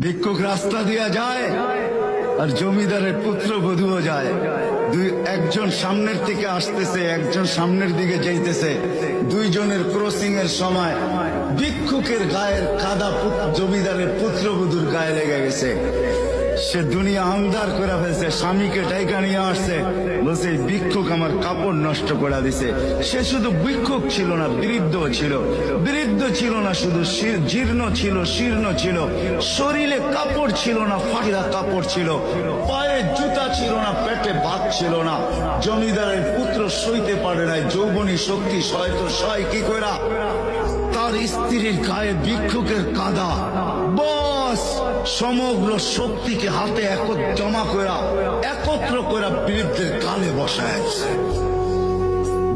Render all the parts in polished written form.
ভিক্ষুক রাস্তা দিয়া যায় আর জমিদারের পুত্রবধূও যায়। একজন সামনের থেকে আসতেছে, একজন সামনের দিকে যাইতেছে। দুইজনের ক্রসিং এর সময় ভিক্ষুকের গায়ের কাদা জমিদারের পুত্রবধূর গায়ে লেগে গেছে। সে দুনিয়া আন্ধার করে ফেলছে, স্বামীকে ডাইকা নিয়ে আসছে, বলছে ভিক্ষুক আমার কাপড় নষ্ট করে দিছে। সে শুধু ভিক্ষুক ছিল না, বৃদ্ধ ছিল। বৃদ্ধ ছিল না শুধু, জীর্ণ ছিল, শীর্ণ ছিল, শরীরে কাপড় ছিল না, ফাটিয়া কাপড় ছিল, পায়ে জুতা ছিল না, পেটে ভাত ছিল না। জমিদারের পুত্র সইতে পারে নাই, যৌবনী শক্তি সয়তো সয় কি কইরা তার স্ত্রীর গায়ে ভিক্ষুকের কাদা, বস সমগ্র শক্তিকে হাতে জমা করা, একত্র করা বৃদ্ধের কালে বসায়।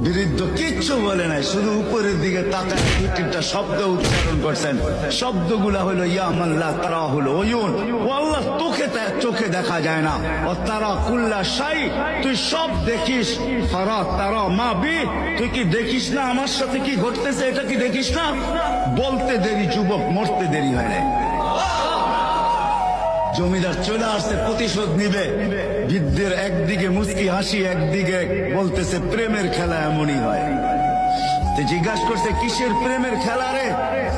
বৃদ্ধ কিচ্ছু বলে নাই, শুধু উপরের দিকে তাকায় দুটা শব্দ উচ্চারণ করছেন। শব্দগুলা হলো ইয়া মাল্লা তারা হলো ওয়ুন, ও আল্লাহ তোকে চোখে দেখা যায় না, ও তারা কুল্লা শাই তুই সব দেখিস, ফারা তারা মা বি তুই কি দেখিস না আমার সাথে কি ঘটতেছে, এটা কি দেখিস না? বলতে দেরি যুবক, মরতে দেরি হয় না। জমিদার চলে আসছে, প্রতিশোধ নিবে। বৃদ্ধের একদিকে মুচকি হাসি, একদিকে বলতেছে প্রেমের খেলা এমনই হয়। জিজ্ঞাসা করছে কিসের প্রেমের খেলা রে?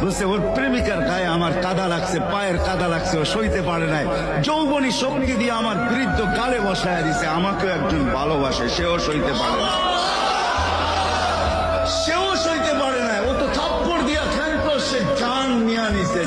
বলছে ওর প্রেমিকার গায়ে আমার কাদা লাগছে, পায়ের কাদা লাগছে, ও সইতে পারে নাই, যৌবনী শক্তি দিয়ে আমার বৃদ্ধ গালে বসায় দিছে। আমাকেও একজন ভালোবাসে, সেও সইতে পারে না, সেও সইতে পারে না। ও তো থাপ্পড় দিয়া খেলতো, সে জান নিয়ে নিছে।